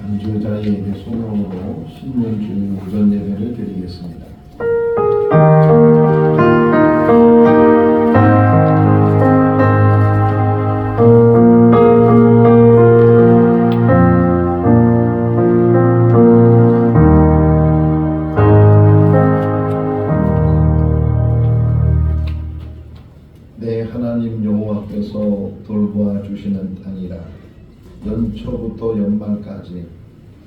안주자의 예배 소명으로 신년 주일 오전 예배를 드리겠습니다. 내 하나님 여호와께서 돌보아 주시는 땅이라. 연초부터 연말까지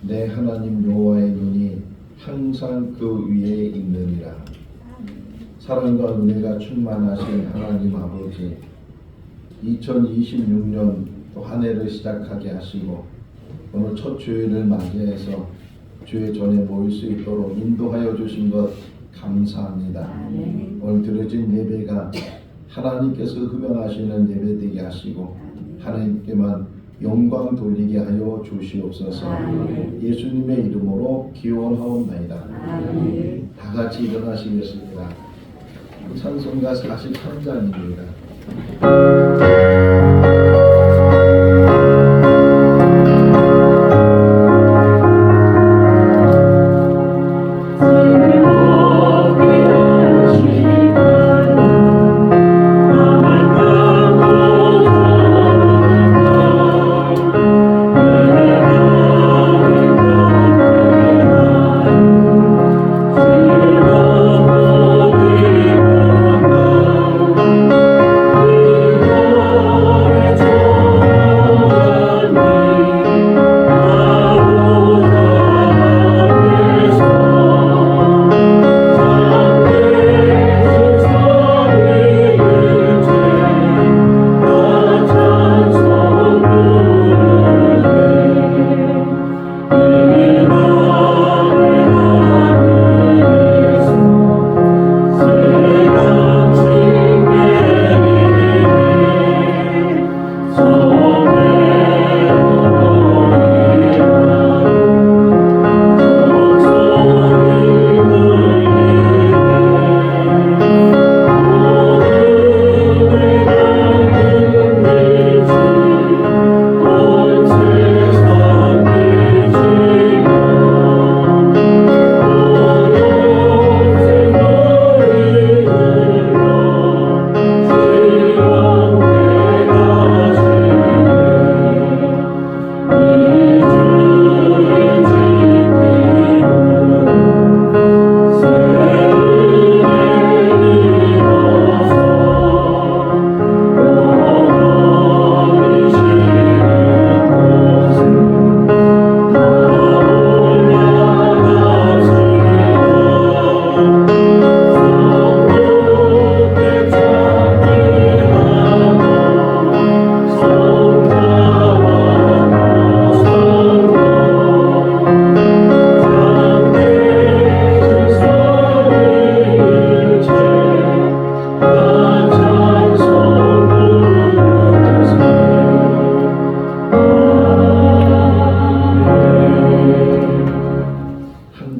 내 하나님 여호와의 눈이 항상 그 위에 있느니라. 사랑과 은혜가 충만하신 하나님 아버지, 2026년 또 한 해를 시작하게 하시고 오늘 첫 주일을 맞이해서 주의 전에 모일 수 있도록 인도하여 주신 것 감사합니다. 오늘 드려진 예배가 하나님께서 흡연하시는 예배 되게 하시고 하나님께만 영광 돌리게 하여 주시옵소서. 예수님의 이름으로 기원하옵나이다. 다 같이 일어나시겠습니다. 찬송가 43장입니다.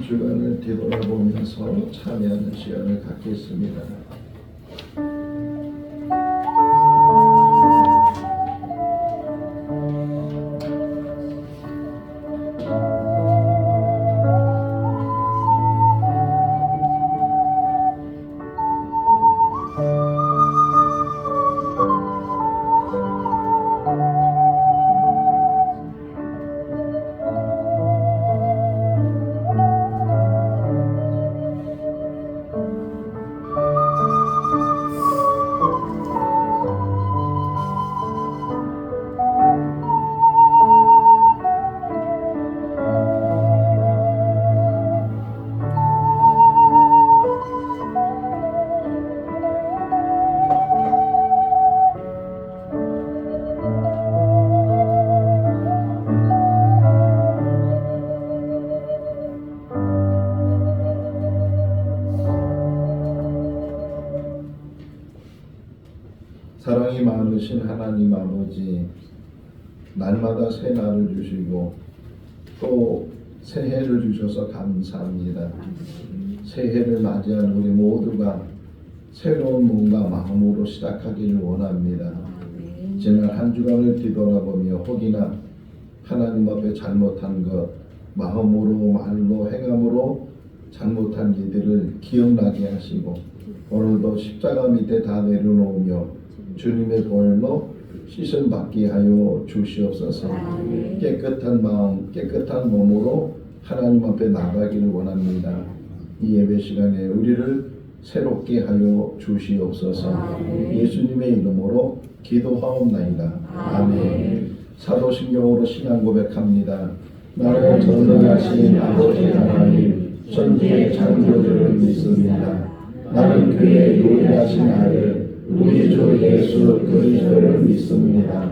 주간을 뒤돌아보면서 참여하는 시간을 갖겠습니다. 사랑이 많으신 하나님 아버지, 날마다 새 날을 주시고 또 새해를 주셔서 감사합니다. 새해를 맞이하는 우리 모두가 새로운 몸과 마음으로 시작하기를 원합니다. 지난 한 주간을 뒤돌아보며 혹이나 하나님 앞에 잘못한 것, 마음으로 말로 행함으로 잘못한 일들을 기억나게 하시고 오늘도 십자가 밑에 다 내려놓으며 주님의 보혈로 씻음 받게 하여 주시옵소서. 깨끗한 마음, 깨끗한 몸으로 하나님 앞에 나가기를 원합니다. 이 예배 시간에 우리를 새롭게 하여 주시옵소서. 예수님의 이름으로 기도하옵나이다. 아멘. 사도신경으로 신앙 고백합니다. 나는 전능하신 아버지 하나님 천지의 창조주를 믿습니다. 나는 그의 유일하신 아들 우리 주 예수 그리스도를 믿습니다.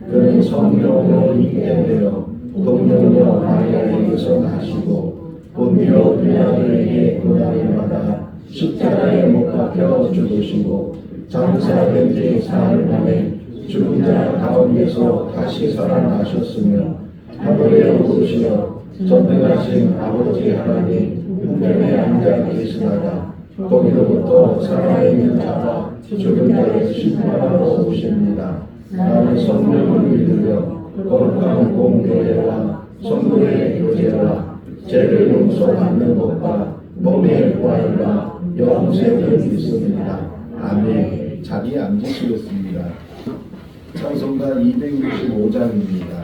그는 성령으로 잉태되어 동정녀 마리아에게서 나시고 본디오 빌라도에게 고난을 받아 십자가에 못 박혀 죽으시고 장사된 지 사흘 만에 죽은 자 가운데서 다시 살아나셨으며 하늘에 오르시어 전능하신 아버지 하나님 우편에 앉아 계시다가 거기로부터 살아있는 자와 죽은 자를 심판하러 오십니다. 나는 성령을 믿으며 거룩한 공교회와 성도의 교제와 죄를 용서받는 것과 몸의 부활과 영생을 믿습니다. 아멘. 자리에 앉으시겠습니다. 찬송가 265장입니다.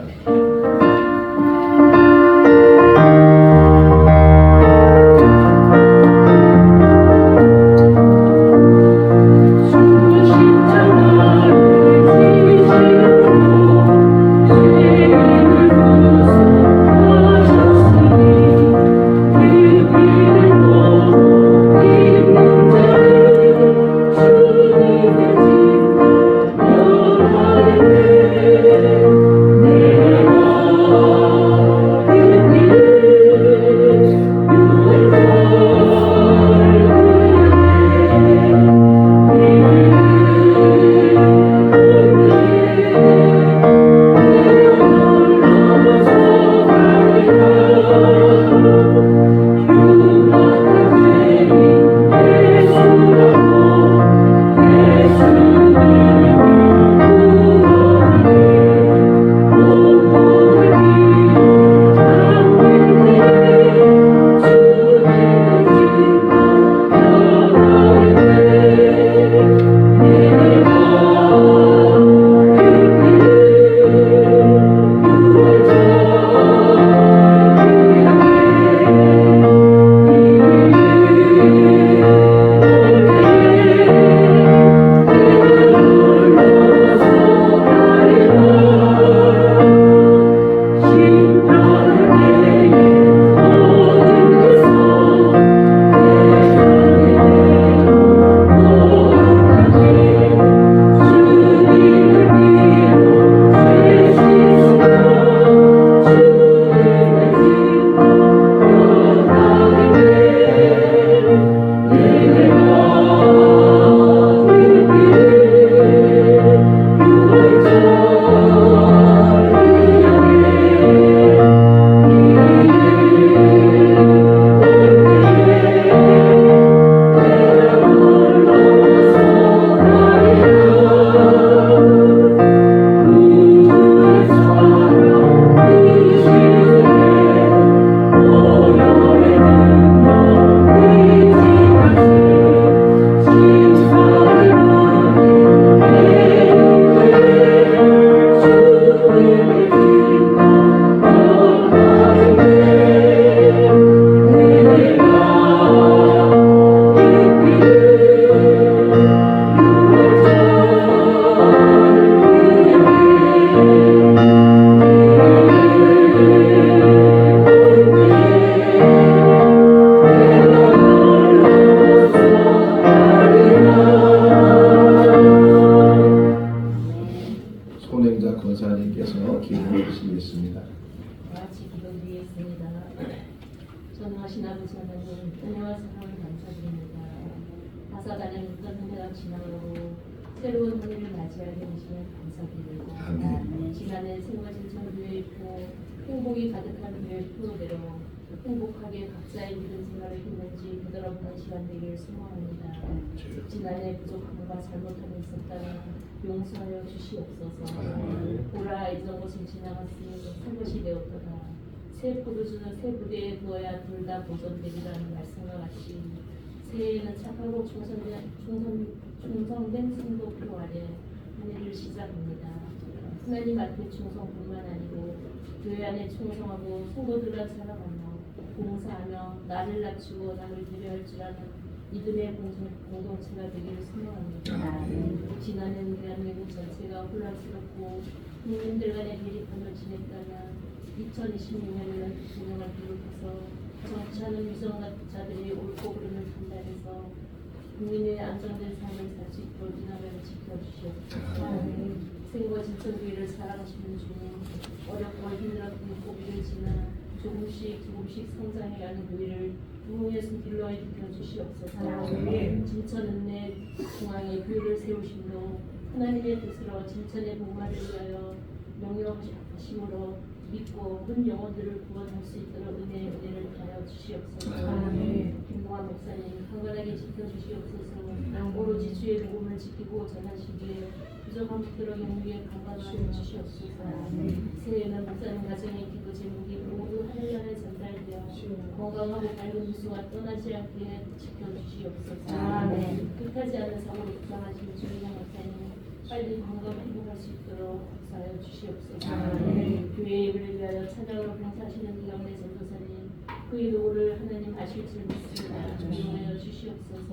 권사님께서 기도해 주시겠습니다. 같이 기도드리겠습니다. 전능하신 아버지 하나님, 은혜와 사랑을 감사드립니다. 다사다난 어떤 한 해가 지나고 새로운 한 해를 맞이하게 되시면 감사드립니다. 지난해 새로워진 천주의 표, 행복이 가득한 교회 표대로 행복하게 각자의 믿음 생활을 했는지 부드럽던 시간 되기를 소망합니다. 지난해 부족함과 잘못함이 있었다면 용서하여 주시옵소서. 보라 이전 것은 지나갔으니 새 것이 되었도다. 새 포도주는 새 부대에 부어야 둘 다 보존되리라는 말씀과 같이 새해에는 착하고 충성된 성도 필요하되 한 해를 시작합니다. 하나님 앞에 충성뿐만 아니고 교회 안에 충성하고 성도들과 살아가며 봉사하며 나를 낮추고 남을 배려할 줄 아는 믿음의 공동체가 되기를 소망합니다. 지난해는 대한민국 전체가 혼란스럽고 국민들 간의 대립감을 지냈다면 2026년에는 대통령을 비롯해서 정치하는 위정자들이 옳고 그름을 판단해서 국민의 안정된 삶을 살 수 있도록 인하여 지켜주시옵소서. 생과 진천교회를 사랑하시는 주님, 어렵고 힘들었던 고비를 지나 조금씩 성장해가는 교회를 부흥의 손길로 이끌어 주시옵소서. 진천 은혜 중앙에 교회를 세우심으로 하나님의 뜻으로 진천의 복마를 위하여 명령하심으로 믿고 문 영혼들을 구원할 수 있도록 은혜를 다하여 주시옵소서. 김동환 목사님 강건하게 지켜주시옵소서. 오로지 주의 복음을 지키고 전하시기에 부족한 것들을 영위에 강건하여 주시옵소서. 새해에는 목사님 가정의 기도 제목이 모두 하늘나라에 전달되어 건강하고 밝은 뉴스가 떠나지 않게 지켜주시옵소서. 끝하지 않은 사고로 부상하신 주인영 목사님 빨리 건강 회복할 수 있도록 역사하여 주시옵소서. 교회의 예배를 위하여 찬양으로 봉사하시는 이영래 전도사님 그의 노고를 하나님 아실 줄 믿습니다. 인용하여 주시옵소서.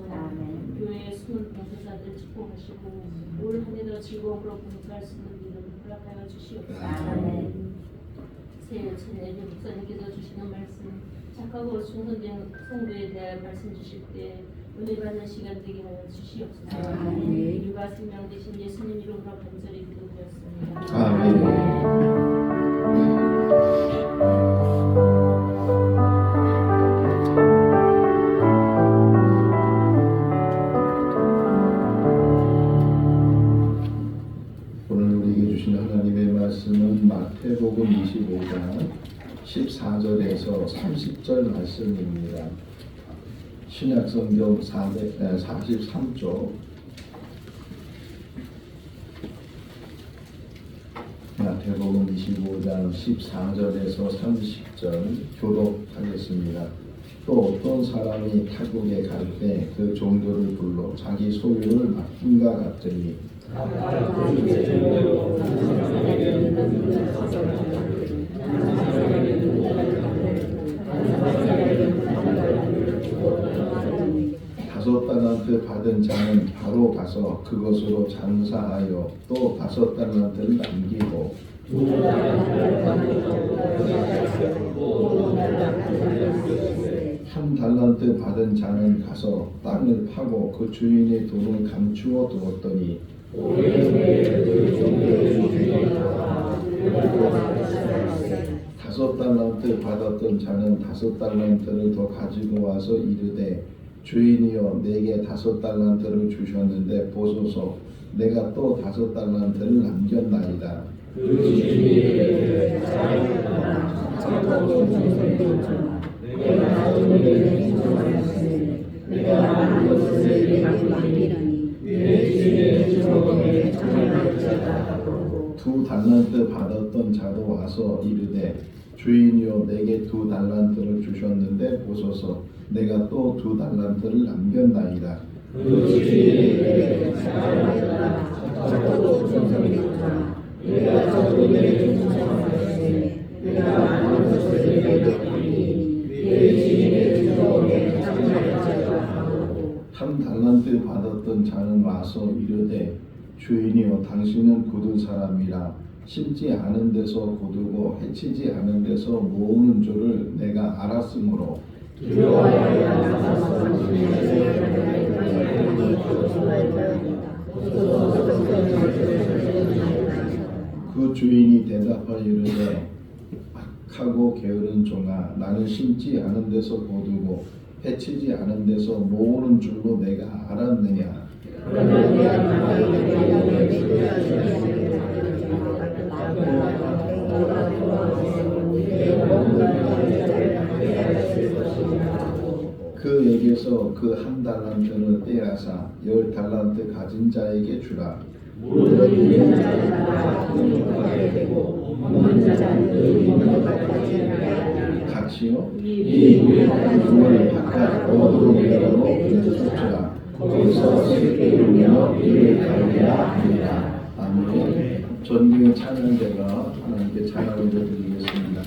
교회의 숨은 봉사자들 축복하시고 올 한 해도 즐거움으로 봉사할 수 있는 믿음 허락하여 주시옵소서. 새해 전에 목사님께서 주시는 말씀 착하고 충성된 성도에 대한 말씀 주실 때 은혜 받는 시간 되게 하여 주시옵소서. 유가 생명 되신 예수님 이름으로 간절히 기도드렸습니다. 아멘. 오늘 우리에게 주신 하나님의 말씀은 마태복음 25장 14절에서 30절 말씀입니다. 신약성경 43쪽 마태복음 25장 14절에서 30절 교독하겠습니다. 또 어떤 사람이 타국에 갈 때 그 종들을 불러 자기 소유를 맡김과 같으니 다섯 달란트 받은 자는 바로 가서 그것으로 장사하여 또 다섯 달란트를 남기고 한 달란트 받은 자는 가서 땅을 파고 그 주인의 돈을 감추어 두었더니 다섯 달란트 받았던 자는 다섯 달란트를 더 가지고 와서 이르되 주인이여 내게 다섯 달란트를 주셨는데 보소서 내가 또 다섯 달란트를 남겼나이다. 두 달란트 받았던 자도 와서 이르되 주인이여 내게 두 달란트를 주셨는데 보소서 내가 또 두 달란트를 남겼나이다. 한 달란트 받았던 자는 와서 이르되 주인이여 당신은 굳은 사람이라 심지 않은 데서 거두고 해치지 않은 데서 모으는 줄을 내가 알았으므로 그 주인이 대답하여 이르되 악하고 게으른 종아 나는 심지 않은 데서 거두고 해치지 않은 데서 모으는 줄로 내가 알았느냐. 그에게서 그 한 달란트를 떼어사 10달란트 가진 자에게 주라. 모든 잃은 자마다 돈을 받게 되고 없는 자는 그 있는 것까지 하리라. 같이요. 이 무력한 눈을 바깥 어두움으로 내쫓으라. 거기서 슬피 울며 이를 갈리라 하니라. 아멘. 전중의 찬양대가 하나님께 찬양을 드리겠습니다.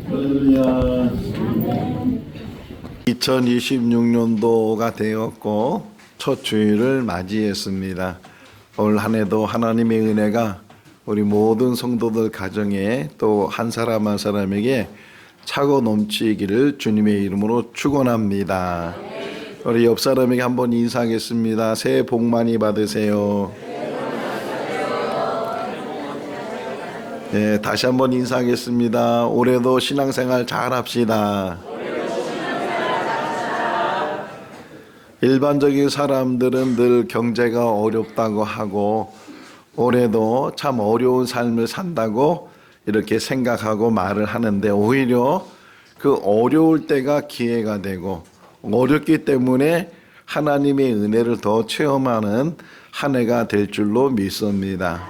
할렐루야. 2026년도가 되었고 첫 주일을 맞이했습니다. 올 한 해도 하나님의 은혜가 우리 모든 성도들 가정에 또 한 사람 한 사람에게 차고 넘치기를 주님의 이름으로 축원합니다. 우리 옆 사람에게 한번 인사하겠습니다. 새해 복 많이 받으세요. 네, 다시 한번 인사하겠습니다. 올해도 신앙생활 잘 합시다. 일반적인 사람들은 늘 경제가 어렵다고 하고 올해도 참 어려운 삶을 산다고 이렇게 생각하고 말을 하는데 오히려 그 어려울 때가 기회가 되고 어렵기 때문에 하나님의 은혜를 더 체험하는 한 해가 될 줄로 믿습니다.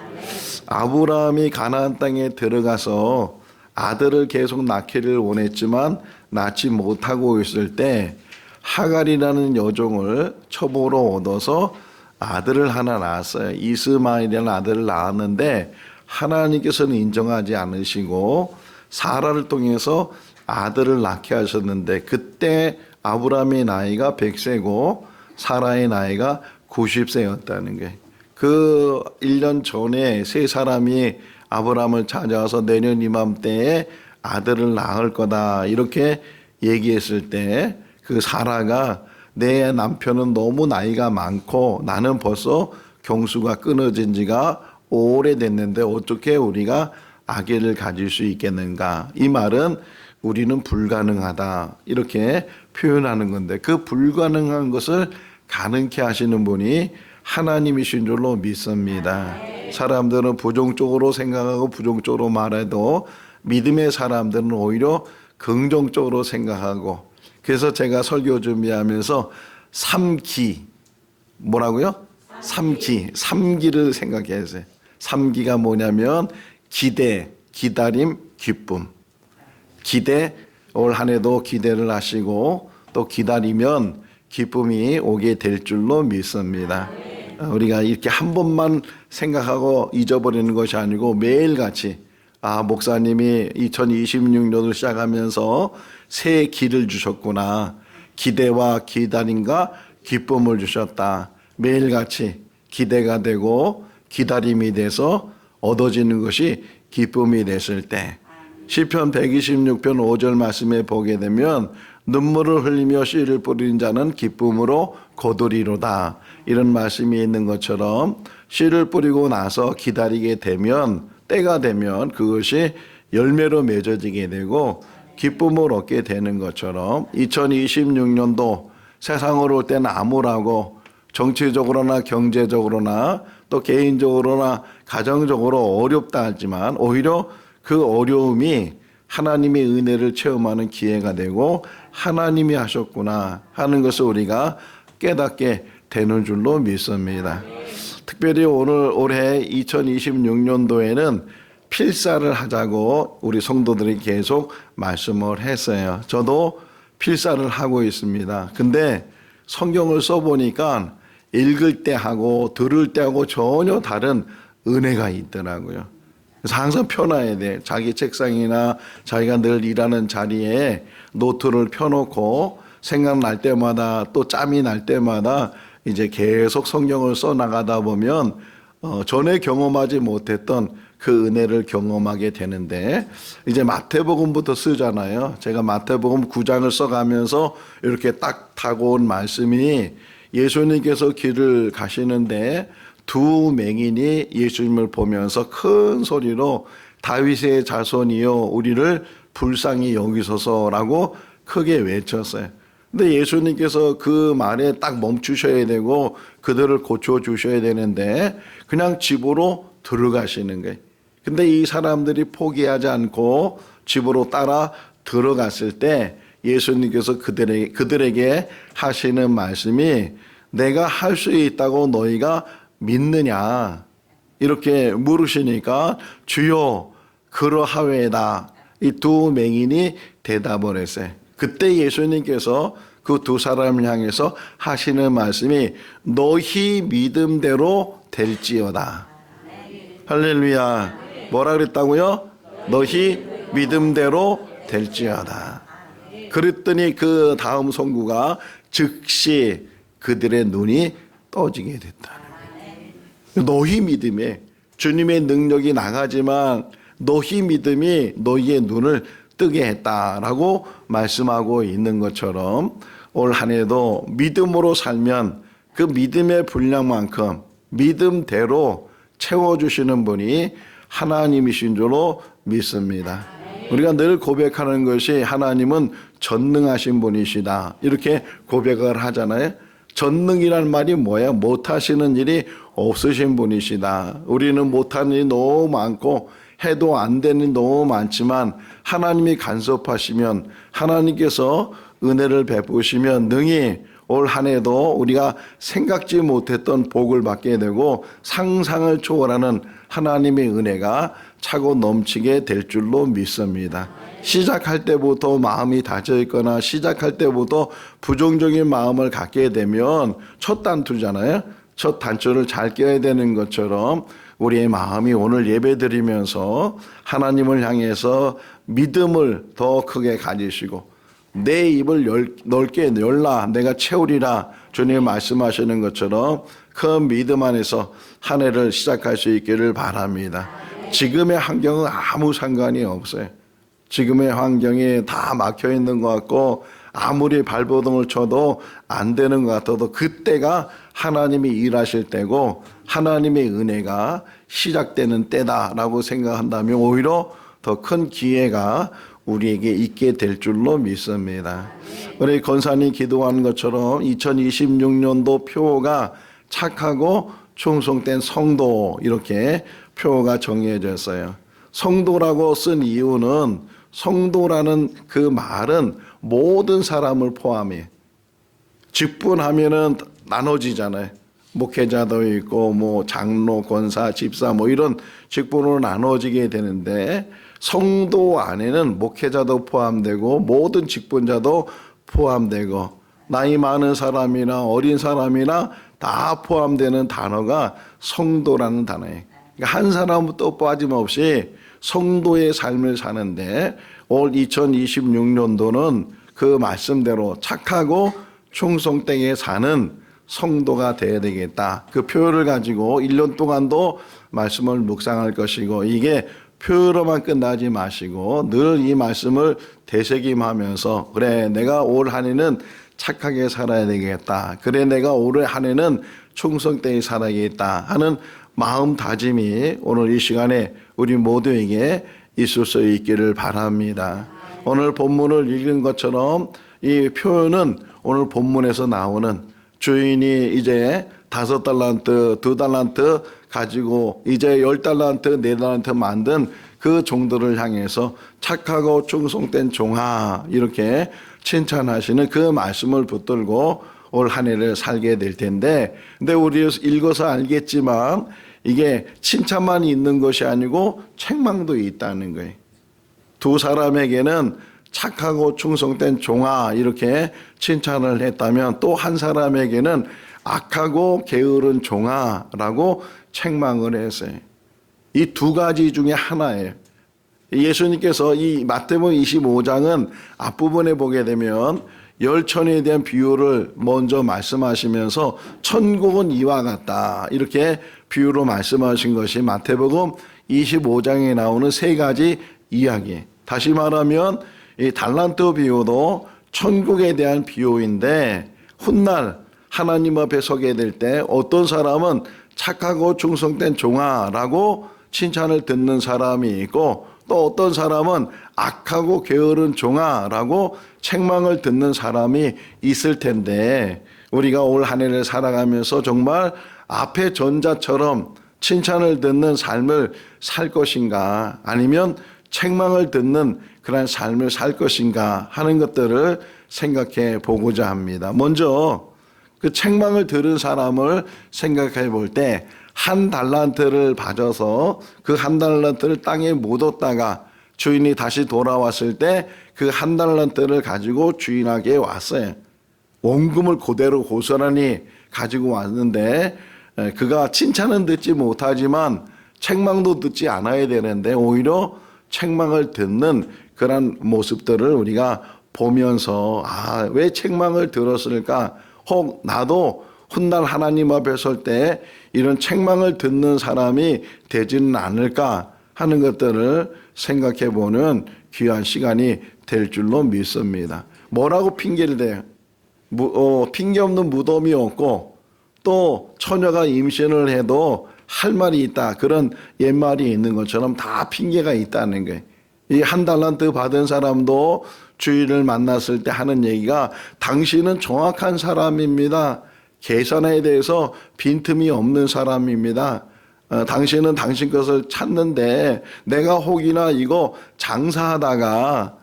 아브라함이 가나안 땅에 들어가서 아들을 계속 낳기를 원했지만 낳지 못하고 있을 때 하갈이라는 여종을 첩으로 얻어서 아들을 하나 낳았어요. 이스마엘이라는 아들을 낳았는데 하나님께서는 인정하지 않으시고 사라를 통해서 아들을 낳게 하셨는데 그때 아브라함의 나이가 100세고 사라의 나이가 90세였다는 거예요. 그 1년 전에 세 사람이 아브라함을 찾아와서 내년 이맘때에 아들을 낳을 거다 이렇게 얘기했을 때 그 사라가 내 남편은 너무 나이가 많고 나는 벌써 경수가 끊어진 지가 오래됐는데 어떻게 우리가 아기를 가질 수 있겠는가. 이 말은 우리는 불가능하다 이렇게 표현하는 건데 그 불가능한 것을 가능케 하시는 분이 하나님이신 줄로 믿습니다. 사람들은 부정적으로 생각하고 부정적으로 말해도 믿음의 사람들은 오히려 긍정적으로 생각하고, 그래서 제가 설교 준비하면서 3기, 뭐라고요? 3기를 생각했어요. 3기가 뭐냐면 기대, 기다림, 기쁨. 기대, 올 한 해도 기대를 하시고 또 기다리면 기쁨이 오게 될 줄로 믿습니다. 우리가 이렇게 한 번만 생각하고 잊어버리는 것이 아니고 매일같이, 목사님이 2026년을 시작하면서 새 길을 주셨구나. 기대와 기다림과 기쁨을 주셨다. 매일같이 기대가 되고 기다림이 돼서 얻어지는 것이 기쁨이 됐을 때, 시편 126편 5절 말씀에 보게 되면 눈물을 흘리며 씨를 뿌리는 자는 기쁨으로 거두리로다, 이런 말씀이 있는 것처럼 씨를 뿌리고 나서 기다리게 되면, 때가 되면 그것이 열매로 맺어지게 되고 기쁨을 얻게 되는 것처럼 2026년도 세상으로 올 때는 암울하고 정치적으로나 경제적으로나 또 개인적으로나 가정적으로 어렵다 하지만 오히려 그 어려움이 하나님의 은혜를 체험하는 기회가 되고 하나님이 하셨구나 하는 것을 우리가 깨닫게 되는 줄로 믿습니다. 특별히 올해 2026년도에는 필사를 하자고 우리 성도들이 계속 말씀을 했어요. 저도 필사를 하고 있습니다. 근데 성경을 써보니까 읽을 때 하고 들을 때 하고 전혀 다른 은혜가 있더라고요. 그래서 항상 펴놔야 돼. 자기 책상이나 자기가 늘 일하는 자리에 노트를 펴놓고 생각날 때마다 또 짬이 날 때마다 이제 계속 성경을 써나가다 보면 전에 경험하지 못했던 그 은혜를 경험하게 되는데, 이제 마태복음부터 쓰잖아요. 제가 마태복음 9장을 써가면서 이렇게 딱 타고 온 말씀이, 예수님께서 길을 가시는데 두 맹인이 예수님을 보면서 큰 소리로 다윗의 자손이여 우리를 불쌍히 여기소서라고 크게 외쳤어요. 근데 예수님께서 그 말에 딱 멈추셔야 되고 그들을 고쳐주셔야 되는데 그냥 집으로 들어가시는 거예요. 근데 이 사람들이 포기하지 않고 집으로 따라 들어갔을 때 예수님께서 그들에게 하시는 말씀이, 내가 할 수 있다고 너희가 믿느냐 이렇게 물으시니까 주여 그러하외다, 이 두 맹인이 대답을 했어요. 그때 예수님께서 그 두 사람을 향해서 하시는 말씀이 너희 믿음대로 될지어다. 할렐루야. 뭐라 그랬다고요? 너희 믿음대로 될지어다. 그랬더니 그 다음 성구가 즉시 그들의 눈이 떠지게 됐다는 거예요. 너희 믿음에 주님의 능력이 나가지만 너희 믿음이 너희의 눈을 뜨게 했다라고 말씀하고 있는 것처럼 올 한 해도 믿음으로 살면 그 믿음의 분량만큼 믿음대로 채워주시는 분이 하나님이신 줄로 믿습니다. 우리가 늘 고백하는 것이 하나님은 전능하신 분이시다 이렇게 고백을 하잖아요. 전능이란 말이 뭐야? 못하시는 일이 없으신 분이시다. 우리는 못하는 일이 너무 많고 해도 안 되는 일이 너무 많지만 하나님이 간섭하시면, 하나님께서 은혜를 베푸시면 능히 올 한 해도 우리가 생각지 못했던 복을 받게 되고 상상을 초월하는 하나님의 은혜가 차고 넘치게 될 줄로 믿습니다. 시작할 때부터 마음이 닫혀 있거나 시작할 때부터 부정적인 마음을 갖게 되면 첫 단추잖아요. 첫 단추를 잘 껴야 되는 것처럼 우리의 마음이 오늘 예배드리면서 하나님을 향해서 믿음을 더 크게 가지시고 내 입을 넓게 열라 내가 채우리라 주님 말씀하시는 것처럼 큰 믿음 안에서 한 해를 시작할 수 있기를 바랍니다. 지금의 환경은 아무 상관이 없어요. 지금의 환경이 다 막혀 있는 것 같고 아무리 발버둥을 쳐도 안 되는 것 같아도 그때가 하나님이 일하실 때고 하나님의 은혜가 시작되는 때다라고 생각한다면 오히려 더 큰 기회가 우리에게 있게 될 줄로 믿습니다. 우리 권사님 기도하는 것처럼 2026년도 표가 착하고 충성된 성도 이렇게 표가 정해졌어요. 성도라고 쓴 이유는 성도라는 그 말은 모든 사람을 포함해. 직분하면은 나눠지잖아요. 목회자도 있고 뭐 장로, 권사, 집사 뭐 이런 직분으로 나눠지게 되는데 성도 안에는 목회자도 포함되고 모든 직분자도 포함되고 나이 많은 사람이나 어린 사람이나 다 포함되는 단어가 성도라는 단어예요. 그러니까 한 사람도 빠짐없이 성도의 삶을 사는데 올 2026년도는 그 말씀대로 착하고 충성되게 사는 성도가 되어야 되겠다. 그 표현을 가지고 1년 동안도 말씀을 묵상할 것이고 이게 표현으로만 끝나지 마시고 늘 이 말씀을 되새김하면서 그래 내가 올 한 해는 착하게 살아야 되겠다. 그래 내가 올 한 해는 충성되게 살아야겠다 하는 마음 다짐이 오늘 이 시간에 우리 모두에게 있을 수 있기를 바랍니다. 오늘 본문을 읽은 것처럼 이 표현은 오늘 본문에서 나오는 주인이 이제 5달란트, 2달란트 가지고 이제 10달란트, 4달란트 만든 그 종들을 향해서 착하고 충성된 종아 이렇게 칭찬하시는 그 말씀을 붙들고 올 한 해를 살게 될 텐데 근데 우리 읽어서 알겠지만 이게 칭찬만 있는 것이 아니고 책망도 있다는 거예요. 두 사람에게는 착하고 충성된 종아 이렇게 칭찬을 했다면 또 한 사람에게는 악하고 게으른 종아라고 책망을 했어요. 이 두 가지 중에 하나예요. 예수님께서 이 마태복음 25장은 앞부분에 보게 되면 열천에 대한 비유를 먼저 말씀하시면서 천국은 이와 같다 이렇게 비유로 말씀하신 것이 마태복음 25장에 나오는 세 가지 이야기. 다시 말하면 이 달란트 비유도 천국에 대한 비유인데 훗날 하나님 앞에 서게 될 때 어떤 사람은 착하고 충성된 종아라고 칭찬을 듣는 사람이 있고 또 어떤 사람은 악하고 게으른 종아라고 책망을 듣는 사람이 있을 텐데 우리가 올 한 해를 살아가면서 정말 앞에 전자처럼 칭찬을 듣는 삶을 살 것인가 아니면 책망을 듣는 그런 삶을 살 것인가 하는 것들을 생각해 보고자 합니다. 먼저 그 책망을 들은 사람을 생각해 볼 때 한 달란트를 받아서 그 한 달란트를 땅에 묻었다가 주인이 다시 돌아왔을 때 그 한 달란트를 가지고 주인에게 왔어요. 원금을 그대로 고스란히 가지고 왔는데 그가 칭찬은 듣지 못하지만 책망도 듣지 않아야 되는데 오히려 책망을 듣는 그런 모습들을 우리가 보면서 왜 책망을 들었을까? 혹 나도 훗날 하나님 앞에 설 때 이런 책망을 듣는 사람이 되지는 않을까 하는 것들을 생각해 보는 귀한 시간이 될 줄로 믿습니다. 뭐라고 핑계를 대요? 핑계 없는 무덤이 없고 또 처녀가 임신을 해도 할 말이 있다. 그런 옛말이 있는 것처럼 다 핑계가 있다는 거예요. 이 한 달란트 받은 사람도 주인을 만났을 때 하는 얘기가 당신은 정확한 사람입니다. 계산에 대해서 빈틈이 없는 사람입니다. 당신은 당신 것을 찾는데 내가 혹이나 이거 장사하다가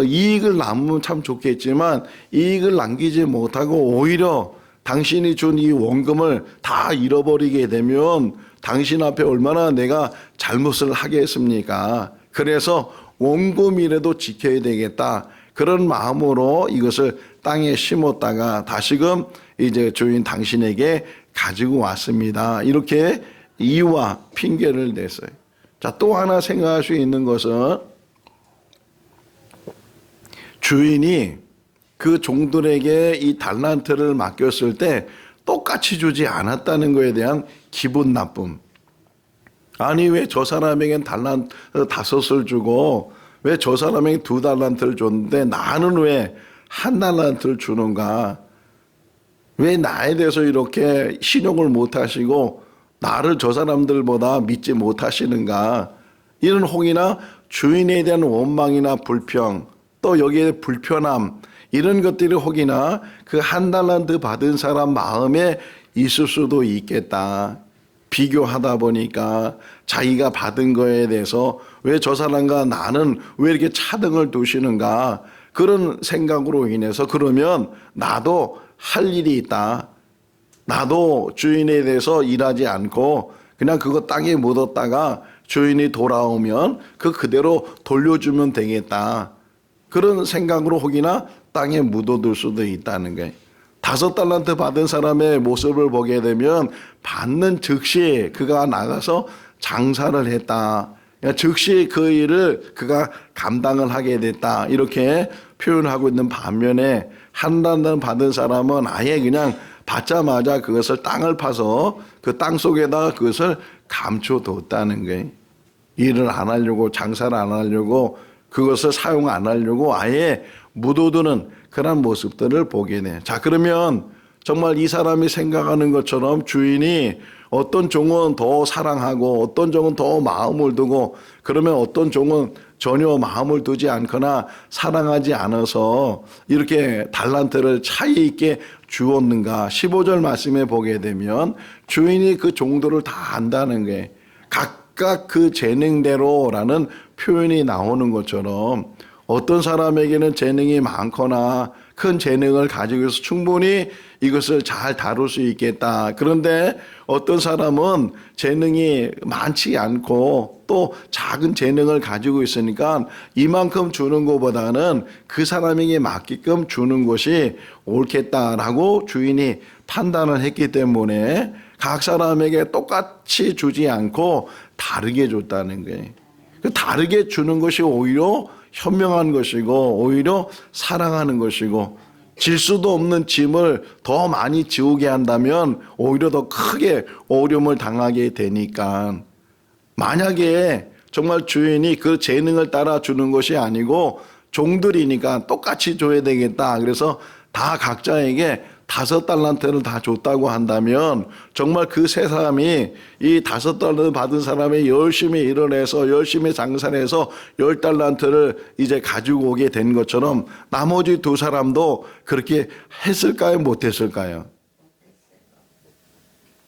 이익을 남으면 참 좋겠지만 이익을 남기지 못하고 오히려 당신이 준 이 원금을 다 잃어버리게 되면 당신 앞에 얼마나 내가 잘못을 하겠습니까? 그래서 원금이라도 지켜야 되겠다. 그런 마음으로 이것을 땅에 심었다가 다시금 이제 주인 당신에게 가지고 왔습니다. 이렇게 이유와 핑계를 냈어요. 자, 또 하나 생각할 수 있는 것은 주인이 그 종들에게 이 달란트를 맡겼을 때 똑같이 주지 않았다는 것에 대한 기분 나쁨. 아니 왜 저 사람에겐 달란트 5을 주고 왜 저 사람에게 2달란트를 줬는데 나는 왜 1달란트를 주는가? 왜 나에 대해서 이렇게 신용을 못 하시고 나를 저 사람들보다 믿지 못하시는가? 이런 혹이나 주인에 대한 원망이나 불평 또 여기에 불편함 이런 것들이 혹이나 그 1달란트 받은 사람 마음에 있을 수도 있겠다. 비교하다 보니까 자기가 받은 거에 대해서 왜 저 사람과 나는 왜 이렇게 차등을 두시는가, 그런 생각으로 인해서 그러면 나도 할 일이 있다. 나도 주인에 대해서 일하지 않고 그냥 그거 땅에 묻었다가 주인이 돌아오면 그대로 돌려주면 되겠다. 그런 생각으로 혹이나 땅에 묻어둘 수도 있다는 거예요. 5달란트 받은 사람의 모습을 보게 되면 받는 즉시 그가 나가서 장사를 했다. 즉시 그 일을 그가 감당을 하게 됐다. 이렇게 표현하고 있는 반면에 1달란트 받은 사람은 아예 그냥 받자마자 그것을 땅을 파서 그 땅 속에다가 그것을 감춰뒀다는 거예요. 일을 안 하려고, 장사를 안 하려고, 그것을 사용 안 하려고 아예 묻어두는 그런 모습들을 보게 돼. 자, 그러면 정말 이 사람이 생각하는 것처럼 주인이 어떤 종은 더 사랑하고 어떤 종은 더 마음을 두고, 그러면 어떤 종은 전혀 마음을 두지 않거나 사랑하지 않아서 이렇게 달란트를 차이 있게 주었는가. 15절 말씀에 보게 되면 주인이 그 종들을 다 안다는 거예요. 각각 그 재능대로라는 표현이 나오는 것처럼 어떤 사람에게는 재능이 많거나 큰 재능을 가지고 있어서 충분히 이것을 잘 다룰 수 있겠다. 그런데 어떤 사람은 재능이 많지 않고 또 작은 재능을 가지고 있으니까 이만큼 주는 것보다는 그 사람에게 맞게끔 주는 것이 옳겠다라고 주인이 판단을 했기 때문에 각 사람에게 똑같이 주지 않고 다르게 줬다는 거예요. 다르게 주는 것이 오히려 현명한 것이고 오히려 사랑하는 것이고, 질 수도 없는 짐을 더 많이 지우게 한다면 오히려 더 크게 어려움을 당하게 되니까, 만약에 정말 주인이 그 재능을 따라 주는 것이 아니고 종들이니까 똑같이 줘야 되겠다, 그래서 다 각자에게 5달란트를 다 줬다고 한다면 정말 그 세 사람이 이 5달란트 받은 사람이 열심히 일을 해서 열심히 장사를 해서 10달란트를 이제 가지고 오게 된 것처럼 나머지 2사람도 그렇게 했을까요? 못했을까요?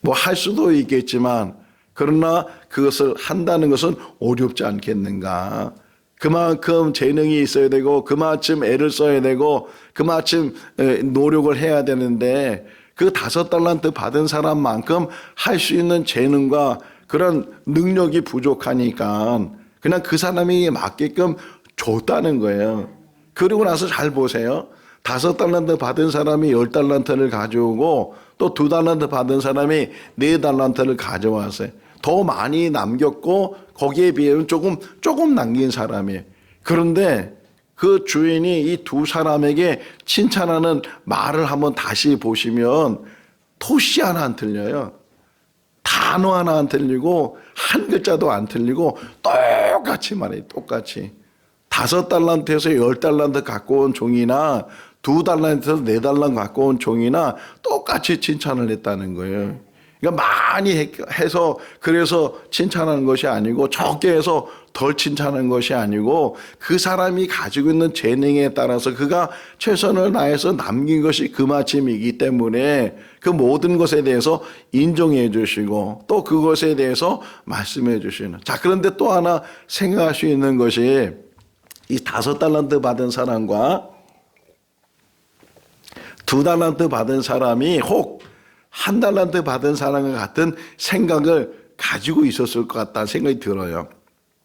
뭐 할 수도 있겠지만 그러나 그것을 한다는 것은 어렵지 않겠는가. 그만큼 재능이 있어야 되고 그만큼 애를 써야 되고 그만큼 노력을 해야 되는데 그 5달란트 받은 사람만큼 할 수 있는 재능과 그런 능력이 부족하니까 그냥 그 사람이 맞게끔 줬다는 거예요. 그리고 나서 잘 보세요. 5달란트 받은 사람이 10달란트를 가져오고 또 2달란트 받은 사람이 4달란트를 가져왔어요. 더 많이 남겼고 거기에 비하면 조금 남긴 사람이에요. 그런데 그 주인이 이 2사람에게 칭찬하는 말을 한번 다시 보시면 토시 하나 안 틀려요. 단어 하나 안 틀리고 한 글자도 안 틀리고 똑같이 말해요. 똑같이. 5달란트에서 10달란트 갖고 온 종이나 2달란트에서 4달란트 갖고 온 종이나 똑같이 칭찬을 했다는 거예요. 그러니까 많이 해서 그래서 칭찬하는 것이 아니고 적게 해서 덜 칭찬하는 것이 아니고 그 사람이 가지고 있는 재능에 따라서 그가 최선을 다해서 남긴 것이 그마침이기 때문에 그 모든 것에 대해서 인정해 주시고 또 그것에 대해서 말씀해 주시는. 자, 그런데 또 하나 생각할 수 있는 것이 이 5달란트 받은 사람과 2달란트 받은 사람이 혹 1달란트 받은 사람과 같은 생각을 가지고 있었을 것 같다는 생각이 들어요.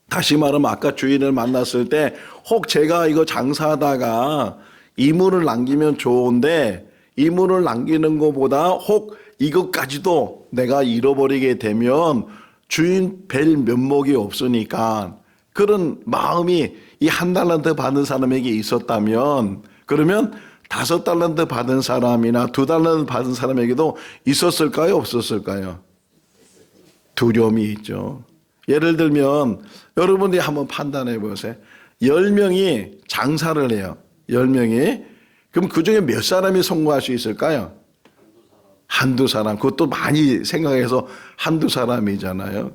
다시 말하면 아까 주인을 만났을 때 혹 제가 이거 장사하다가 이물을 남기면 좋은데 이물을 남기는 것보다 혹 이것까지도 내가 잃어버리게 되면 주인 뵐 면목이 없으니까 그런 마음이 이 1달란트 받은 사람에게 있었다면 그러면 5달란트 받은 사람이나 2달란트 받은 사람에게도 있었을까요? 없었을까요? 두려움이 있죠. 예를 들면 여러분들이 한번 판단해 보세요. 10명이 장사를 해요. 10명이. 그럼 그중에 몇 사람이 성공할 수 있을까요? 한두 사람. 그것도 많이 생각해서 한두 사람이잖아요.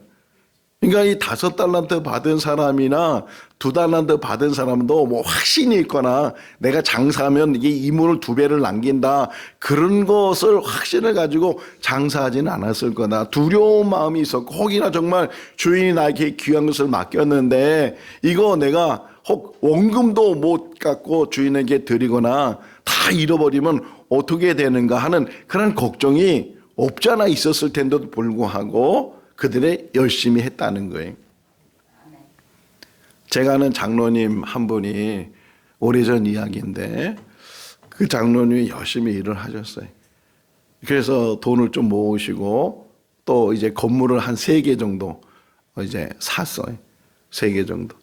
그러니까 이 5달란트 받은 사람이나 2달란트 받은 사람도 뭐 확신이 있거나 내가 장사하면 이게 이문을 2배를 남긴다 그런 것을 확신을 가지고 장사하지는 않았을 거다. 두려운 마음이 있었고 혹이나 정말 주인이 나에게 귀한 것을 맡겼는데 이거 내가 혹 원금도 못 갖고 주인에게 드리거나 다 잃어버리면 어떻게 되는가 하는 그런 걱정이 없지 않아 있었을 텐데도 불구하고 그들이 열심히 했다는 거예요. 제가 아는 장로님 한 분이 오래전 이야기인데 그 장로님이 열심히 일을 하셨어요. 그래서 돈을 좀 모으시고 또 이제 건물을 한 3개 정도 이제 샀어요. 3개 정도.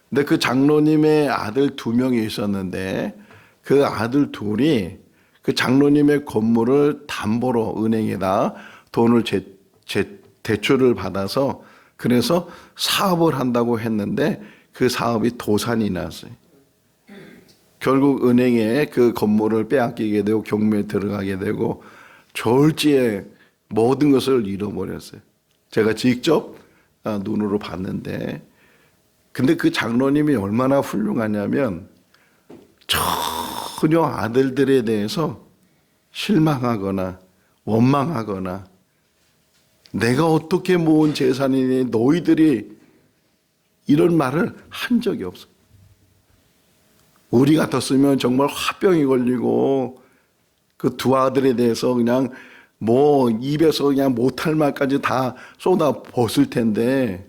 근데 그 장로님의 아들 2명이 있었는데 그 아들 둘이 그 장로님의 건물을 담보로 은행에다 돈을 대출을 받아서 그래서 사업을 한다고 했는데 그 사업이 도산이 났어요. 결국 은행에 그 건물을 빼앗기게 되고 경매에 들어가게 되고 졸지에 모든 것을 잃어버렸어요. 제가 직접 눈으로 봤는데 근데 그 장로님이 얼마나 훌륭하냐면 전혀 아들들에 대해서 실망하거나 원망하거나 내가 어떻게 모은 재산이니 너희들이 이런 말을 한 적이 없어. 우리 같았으면 정말 화병이 걸리고 그 2 아들에 대해서 그냥 뭐 입에서 그냥 못할 말까지 다 쏟아 벗을 텐데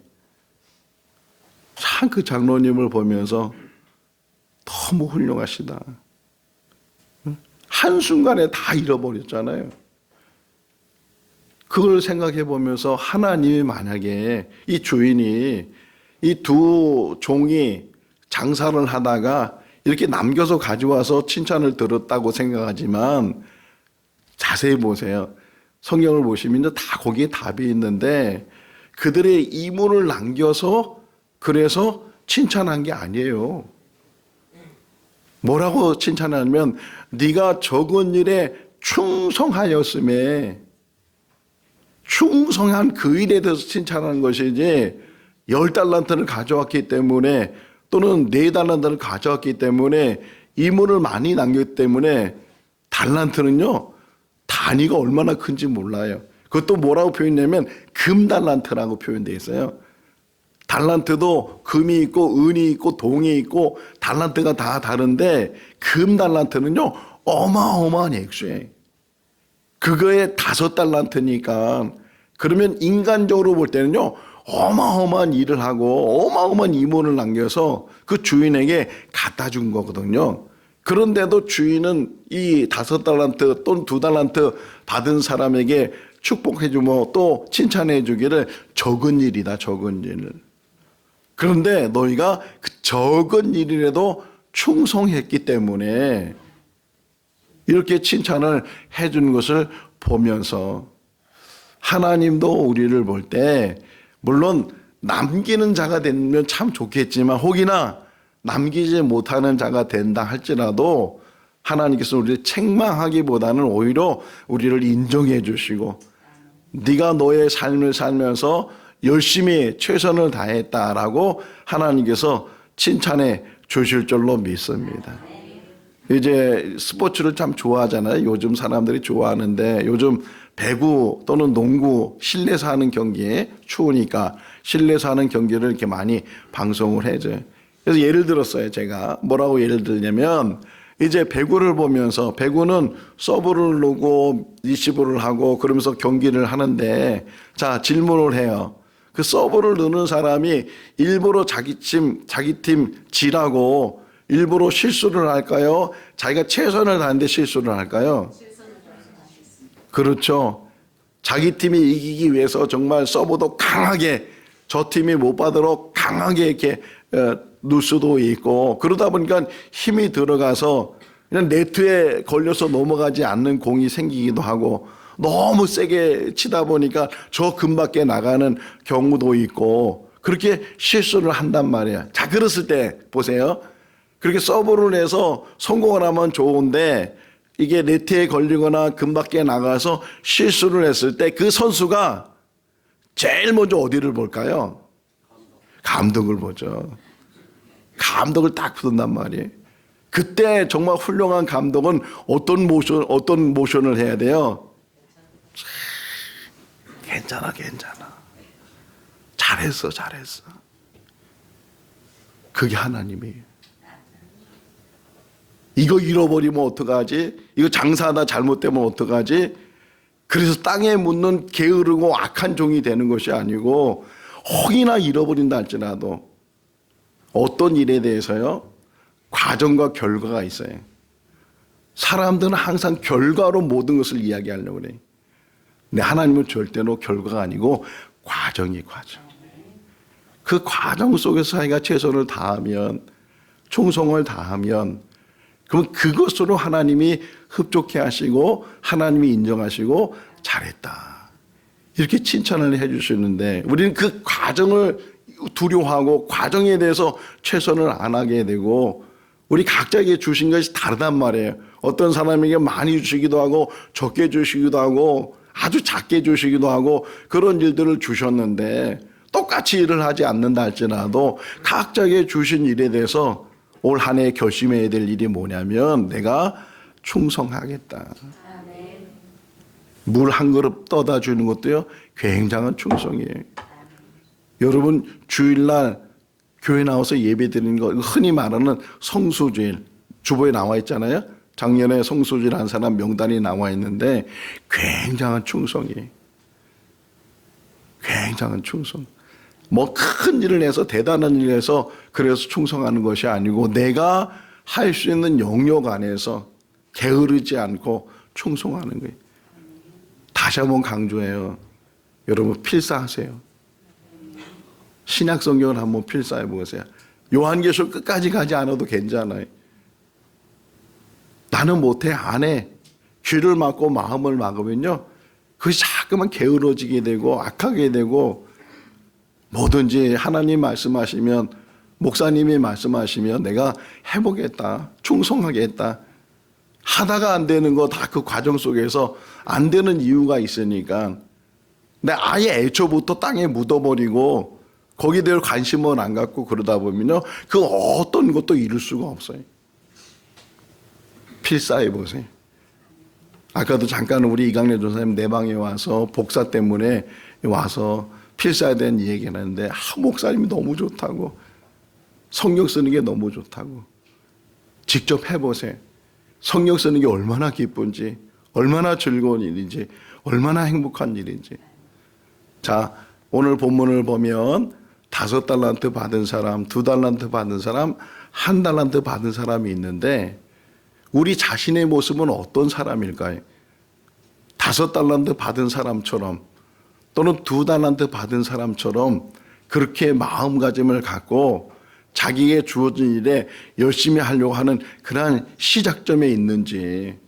참 그 장로님을 보면서 너무 훌륭하시다. 한순간에 다 잃어버렸잖아요. 그걸 생각해 보면서 하나님이 만약에 이 주인이 이 2 종이 장사를 하다가 이렇게 남겨서 가져와서 칭찬을 들었다고 생각하지만 자세히 보세요. 성경을 보시면 다 거기에 답이 있는데 그들의 이문을 남겨서 그래서 칭찬한 게 아니에요. 뭐라고 칭찬하냐면 네가 적은 일에 충성하였음에 충성한 그 일에 대해서 칭찬하는 것이지 10달란트를 가져왔기 때문에 또는 4달란트를 가져왔기 때문에 이문을 많이 남겼기 때문에 달란트는요 단위가 얼마나 큰지 몰라요. 그것도 뭐라고 표현하냐면 금달란트라고 표현되어 있어요. 달란트도 금이 있고 은이 있고 동이 있고 달란트가 다 다른데 금달란트는요 어마어마한 액수예요. 그거에 5달란트니까 그러면 인간적으로 볼 때는요 어마어마한 일을 하고 어마어마한 이문을 남겨서 그 주인에게 갖다 준 거거든요. 그런데도 주인은 이 5달란트 또는 2달란트 받은 사람에게 축복해 주고 또 칭찬해 주기를 적은 일이다 적은 일. 그런데 너희가 그 적은 일이라도 충성했기 때문에 이렇게 칭찬을 해 준 것을 보면서 하나님도 우리를 볼 때 물론 남기는 자가 되면 참 좋겠지만 혹이나 남기지 못하는 자가 된다 할지라도 하나님께서 우리를 책망하기보다는 오히려 우리를 인정해 주시고 네가 너의 삶을 살면서 열심히 최선을 다했다라고 하나님께서 칭찬해 주실 줄로 믿습니다. 이제 스포츠를 참 좋아하잖아요. 요즘 사람들이 좋아하는데 요즘 배구 또는 농구 실내에서 하는 경기에 추우니까 실내에서 하는 경기를 이렇게 많이 방송을 해줘요. 그래서 예를 들었어요. 제가 뭐라고 예를 들냐면 이제 배구를 보면서 배구는 서브를 놓고 리시브를 하고 그러면서 경기를 하는데 자 질문을 해요. 그 서브를 넣는 사람이 일부러 자기 팀 지라고 일부러 실수를 할까요? 자기가 최선을 다하는데 실수를 할까요? 그렇죠. 자기 팀이 이기기 위해서 정말 서브도 강하게 저 팀이 못 받도록 강하게 이렇게 넣을 수도 있고 그러다 보니까 힘이 들어가서 그냥 네트에 걸려서 넘어가지 않는 공이 생기기도 하고 너무 세게 치다 보니까 저 근밖에 나가는 경우도 있고 그렇게 실수를 한단 말이에요. 자, 그랬을 때 보세요. 그렇게 서브를 해서 성공을 하면 좋은데 이게 네트에 걸리거나 근밖에 나가서 실수를 했을 때 그 선수가 제일 먼저 어디를 볼까요? 감독을 보죠. 감독을 딱 부른단 말이에요. 그때 정말 훌륭한 감독은 어떤 모션을 해야 돼요? 괜찮아. 잘했어. 그게 하나님이에요. 이거 잃어버리면 어떡하지? 이거 장사하다 잘못되면 어떡하지? 그래서 땅에 묻는 게으르고 악한 종이 되는 것이 아니고 혹이나 잃어버린다 할지라도 어떤 일에 대해서요? 과정과 결과가 있어요. 사람들은 항상 결과로 모든 것을 이야기하려고 그래요. 근데 하나님은 절대로 결과가 아니고 과정. 그 과정 속에서 자기가 최선을 다하면, 충성을 다하면, 그럼 그것으로 하나님이 흡족해 하시고 하나님이 인정하시고 잘했다, 이렇게 칭찬을 해 주시는데, 우리는 그 과정을 두려워하고 과정에 대해서 최선을 안 하게 되고, 우리 각자에게 주신 것이 다르단 말이에요. 어떤 사람에게 많이 주시기도 하고 적게 주시기도 하고 아주 작게 주시기도 하고 그런 일들을 주셨는데, 똑같이 일을 하지 않는다 할지라도 각자에게 주신 일에 대해서 올 한 해 결심해야 될 일이 뭐냐면, 내가 충성하겠다. 물 한 그릇 떠다 주는 것도요, 굉장한 충성이에요. 여러분, 주일날 교회 나와서 예배 드리는 거, 흔히 말하는 성수주일, 주보에 나와 있잖아요. 작년에 성수주일 한 사람 명단이 나와 있는데 굉장한 충성이에요. 굉장한 충성. 뭐 큰 일을 해서 대단한 일을 해서 그래서 충성하는 것이 아니고, 내가 할 수 있는 영역 안에서 게으르지 않고 충성하는 거예요. 다시 한번 강조해요. 여러분, 필사하세요. 신약 성경을 한번 필사해 보세요. 요한계시록 끝까지 가지 않아도 괜찮아요. 나는 못해, 안 해. 귀를 막고 마음을 막으면요, 그것이 자꾸만 게으러지게 되고 악하게 되고, 뭐든지 하나님 말씀하시면, 목사님이 말씀하시면 내가 해보겠다, 충성하겠다. 하다가 안 되는 거 다 그 과정 속에서 안 되는 이유가 있으니까, 근데 아예 애초부터 땅에 묻어버리고 거기에 대해 관심을 안 갖고 그러다 보면요, 그 어떤 것도 이룰 수가 없어요. 필사해 보세요. 아까도 잠깐 우리 이강래 전사님 내 방에 와서 복사 때문에 와서 필사에 대한 얘기를 했는데, 목사님이 너무 좋다고, 성경 쓰는 게 너무 좋다고. 직접 해보세요. 성경 쓰는 게 얼마나 기쁜지, 얼마나 즐거운 일인지, 얼마나 행복한 일인지. 자, 오늘 본문을 보면 5달란트 받은 사람, 2달란트 받은 사람, 1달란트 받은 사람이 있는데, 우리 자신의 모습은 어떤 사람일까요? 5달란트 받은 사람처럼 또는 2달란트 받은 사람처럼 그렇게 마음가짐을 갖고 자기에게 주어진 일에 열심히 하려고 하는 그러한 시작점에 있는지,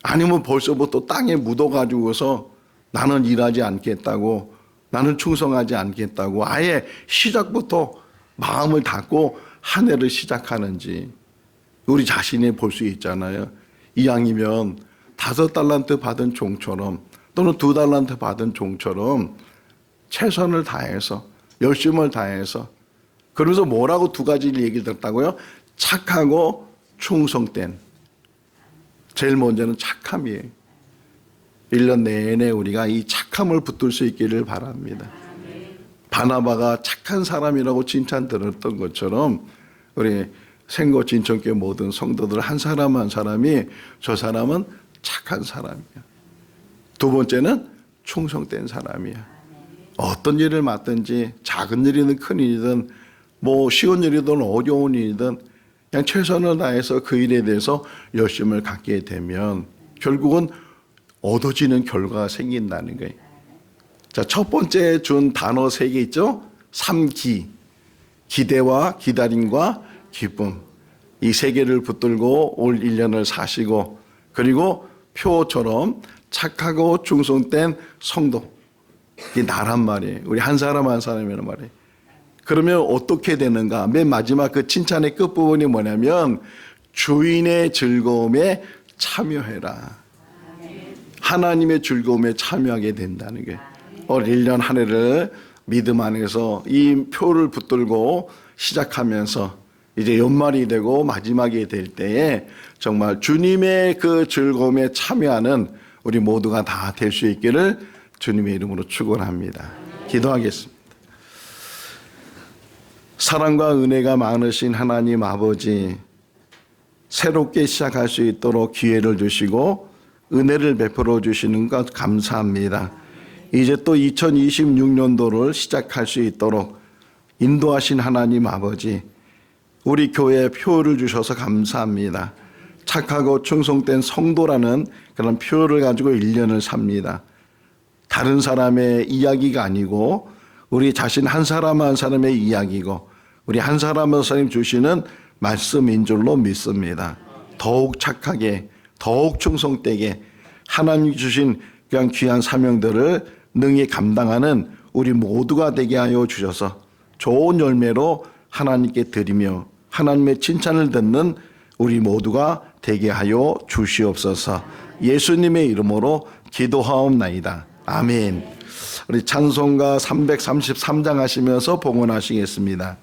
아니면 벌써부터 땅에 묻어가지고서 나는 일하지 않겠다고, 나는 충성하지 않겠다고 아예 시작부터 마음을 닫고 한 해를 시작하는지 우리 자신이 볼 수 있잖아요. 이왕이면 5달란트 받은 종처럼 또는 2달란트 받은 종처럼 최선을 다해서 열심을 다해서, 그러면서 뭐라고 2가지 얘기를 들었다고요? 착하고 충성된. 제일 먼저는 착함이에요. 1년 내내 우리가 이 착함을 붙들 수 있기를 바랍니다. 바나바가 착한 사람이라고 칭찬 들었던 것처럼 우리 생거 진천교회 모든 성도들 한 사람 한 사람이 저 사람은 착한 사람이야. 2번째는 충성된 사람이야. 어떤 일을 맡든지 작은 일이든 큰 일이든 뭐 쉬운 일이든 어려운 일이든 그냥 최선을 다해서 그 일에 대해서 열심을 갖게 되면 결국은 얻어지는 결과가 생긴다는 거예요. 자, 첫 번째 준 단어 3개 있죠? 3기. 기대와 기다림과 기쁨. 이 3개를 붙들고 올 1년을 사시고, 그리고 표처럼 착하고 충성된 성도. 이게 나란 말이에요. 우리 한 사람 한 사람이란 말이에요. 그러면 어떻게 되는가? 맨 마지막 그 칭찬의 끝부분이 뭐냐면, 주인의 즐거움에 참여해라. 하나님의 즐거움에 참여하게 된다는 게, 올 1년 한 해를 믿음 안에서 이 표를 붙들고 시작하면서 이제 연말이 되고 마지막이 될 때에 정말 주님의 그 즐거움에 참여하는 우리 모두가 다 될 수 있기를 주님의 이름으로 축원합니다. 기도하겠습니다. 사랑과 은혜가 많으신 하나님 아버지, 새롭게 시작할 수 있도록 기회를 주시고 은혜를 베풀어 주시는 것 감사합니다. 이제 또 2026년도를 시작할 수 있도록 인도하신 하나님 아버지, 우리 교회에 표를 주셔서 감사합니다. 착하고 충성된 성도라는 그런 표를 가지고 1년을 삽니다. 다른 사람의 이야기가 아니고 우리 자신 한 사람 한 사람의 이야기고 우리 한 사람 한 사람 주시는 말씀인 줄로 믿습니다. 더욱 착하게, 더욱 충성되게 하나님이 주신 그냥 귀한 사명들을 능히 감당하는 우리 모두가 되게 하여 주셔서 좋은 열매로 하나님께 드리며 하나님의 칭찬을 듣는 우리 모두가 되게 하여 주시옵소서. 예수님의 이름으로 기도하옵나이다. 아멘. 우리 찬송가 333장 하시면서 봉헌하시겠습니다.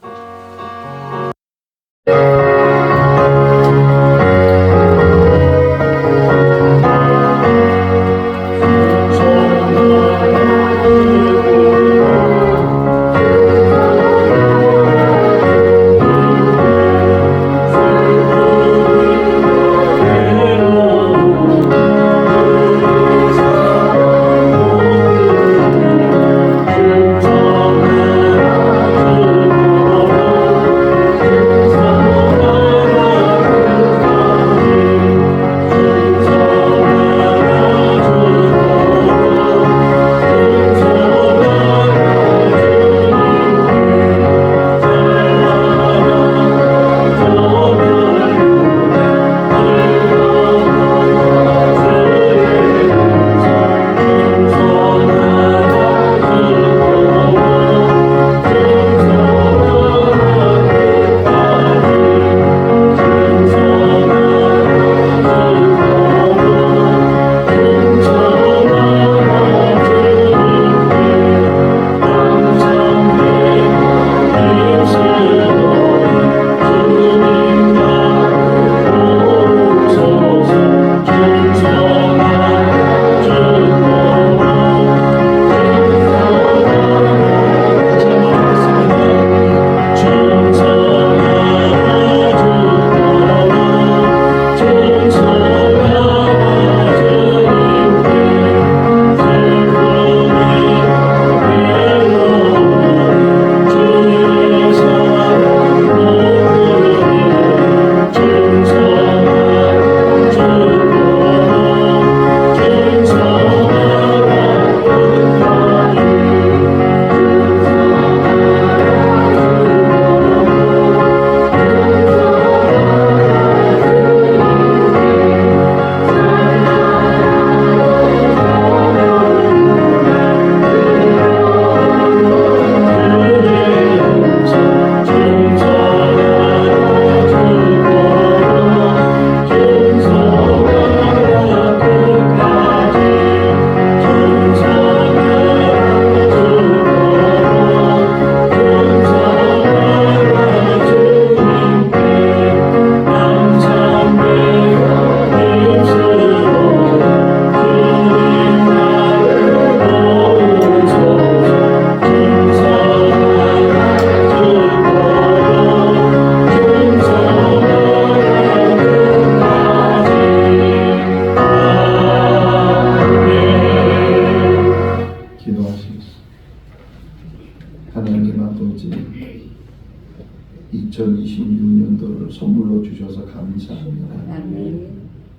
하나님 아버지, 2026년도를 선물로 주셔서 감사합니다.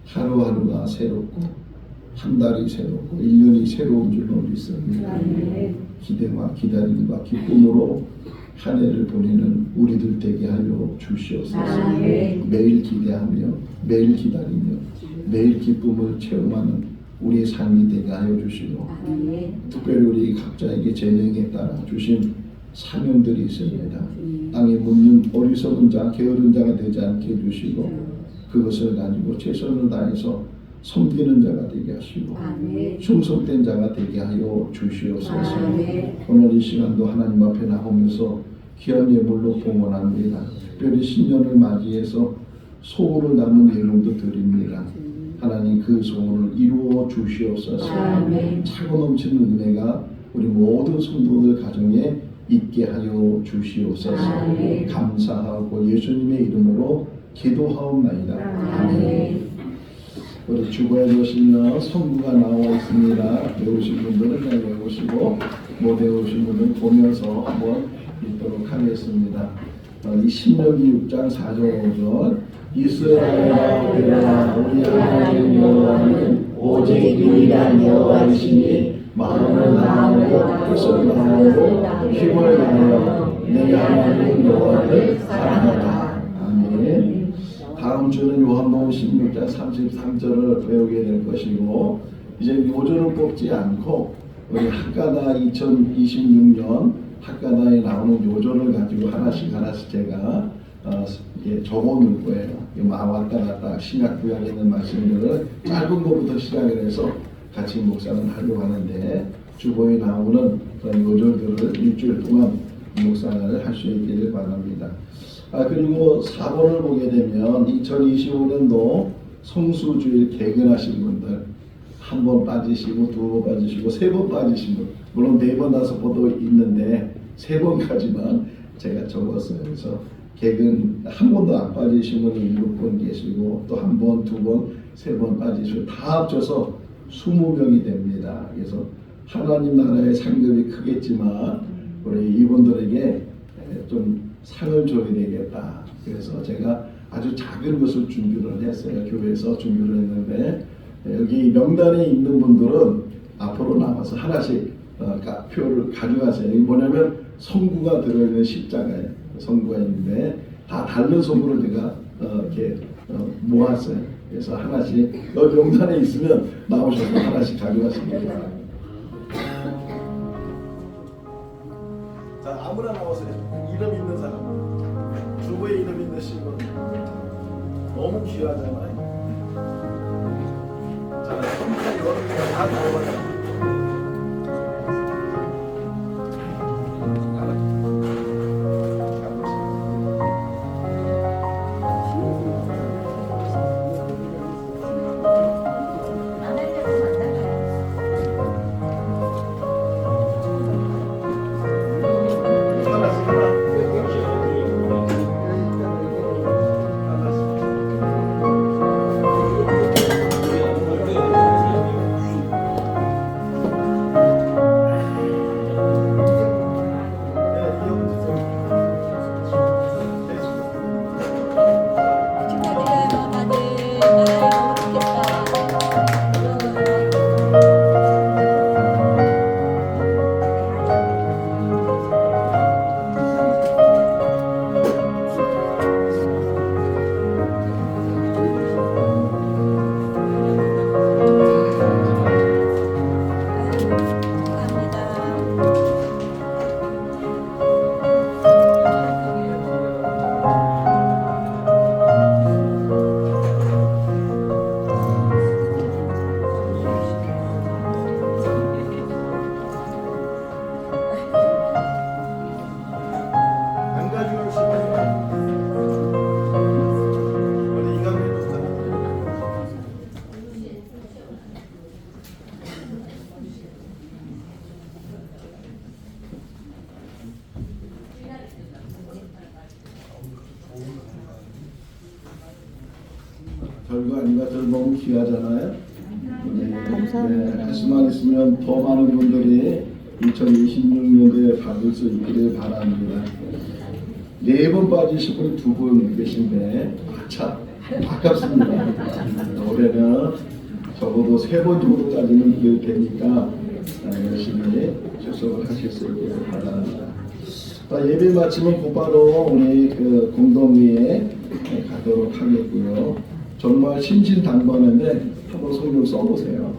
하루하루가 새롭고 한 달이 새롭고 1년이 새로운 줄로 믿습니다. 기대와 기다림과 기쁨으로 한 해를 보내는 우리들 되게 하여 주시옵소서. 매일 기대하며 매일 기다리며 매일 기쁨을 체험하는 우리의 삶이 되게 하여 주시고, 특별히 우리 각자에게 재능에 따라 주신 사명들이 있습니다. 땅에 묻는 어리석은 자, 게으른 자가 되지 않게 해주시고, 그것을 가지고 최선을 다해서 섬기는 자가 되게 하시고, 충성된 자가 되게 하여 주시옵소서. 오늘 이 시간도 하나님 앞에 나오면서 귀한 예물로 봉헌합니다. 특별히 신년을 맞이해서 소원을 담은 예물도 드립니다. 하나님 그 소원을 이루어 주시옵소서. 아멘. 차고 넘치는 은혜가 우리 모든 성도들 가정에 있게 하여 주시옵소서. 아멘. 감사하고 예수님의 이름으로 기도하옵나이다. 아멘. 우리 주보에 보시면 성구가 나와 있습니다. 배우신 분들은 그냥 외우시고 못 배우신 분들은 보면서 한번 읽도록 하겠습니다. 이 신명기 6장 4절 5절 이스라엘아 들으라 우리 하나님 여호와는 오직 유일한 여호와이시니 마음을 다하고 뜻을 다하고 힘을 다하여 내 하나님 여호와를 사랑하라. 아멘. 다음 주는 요한복음 16장 33절을 배우게 될 것이고 이제 요절을 뽑지 않고 우리 학가다 2026년 학가다에 나오는 요절을 가지고 하나씩 제가 적어 놓을 거예요. 왔다 갔다 신약 구약에 있는 말씀들을 짧은 것부터 시작을 해서 같이 묵상을 하려고 하는데 주보에 나오는 그런 요절들을 일주일 동안 묵상을 할 수 있기를 바랍니다. 그리고 4번을 보게 되면 2025년도 성수주일 개근하신 분들 한 번 빠지시고 두 번 빠지시고 세 번 빠지신 분 물론 4번 5번도 있는데 3번까지만 제가 적었어요. 그래서 개근 한 번도 안 빠지신 분이 7분 계시고 또 한 번, 두 번, 세 번 빠지시고 다 합쳐서 20명이 됩니다. 그래서 하나님 나라의 상급이 크겠지만 우리 이분들에게 좀 상을 줘야 되겠다. 그래서 제가 아주 작은 것을 준비를 했어요. 교회에서 준비를 했는데 여기 명단에 있는 분들은 앞으로 나와서 하나씩 표를 가져가세요. 이게 뭐냐면 성구가 들어있는 십자가예요. 성구가 있는데 다 다른 성구를 제가 이렇게 모았어요. 그래서 하나씩 명단에 있으면 나오셔서 하나씩 가져가시기 바랍니다. 자, 아무나 나오세요. 이름 있는 사람, 주부의 이름 있는 신분. 너무 귀하잖아요. 자, 여러분들 다 나와요. 별거 아닌 것들 너무 귀하잖아요. 감사합니다. 할 수만 있으면 더 많은 분들이 2026년도에 받을 수 있기를 바랍니다. 4번 빠지신 분이 2분 계신데 참 아깝습니다. 올해는 적어도 3번 정도까지는 되니까 열심히 출석을 하실 수 있기를 바랍니다. 예배 마치면 곧바로 우리 그 공동회에 가도록 하겠고요. 정말 신신당부하는데 한번 성경 써보세요.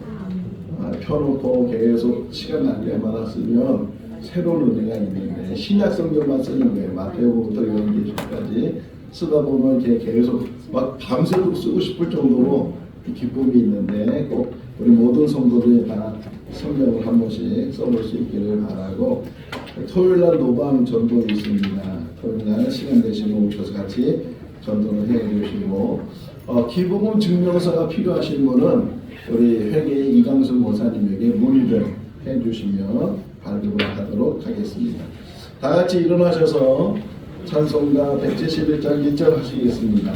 펴놓고 계속 시간 날 때마다 쓰면 새로운 은혜가 있는데 신약 성경만 쓰는 거예요. 마태복음부터 요한계시록까지 쓰다 보면 계속 막 밤새도록 쓰고 싶을 정도로 기쁨이 있는데 꼭 우리 모든 성도들이 다 성경을 한 번씩 써볼 수 있기를 바라고 토요일날 노방 전도 있습니다. 토요일날 시간 되시면 오셔서 같이 전도를 해주시고 기부금 증명서가 필요하신 분은 우리 회계 이강순 목사님에게 문의를 해주시면 발급을 하도록 하겠습니다. 다 같이 일어나셔서 찬송가 171장 1절 하시겠습니다.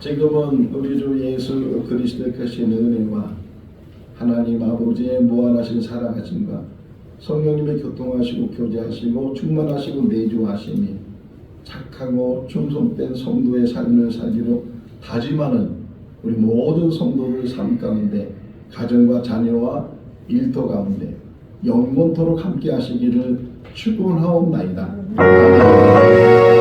지금은 우리 주 예수 그리스도의 크신 은혜와 하나님 아버지의 무한하신 사랑하심과 성령님의 교통하시고 교제하시고 충만하시고 내주하심이 착하고 충성된 성도의 삶을 살기로 다짐하는 우리 모든 성도들 삶 가운데 가정과 자녀와 일터 가운데 영원토록 함께 하시기를 축원하옵나이다. 아멘.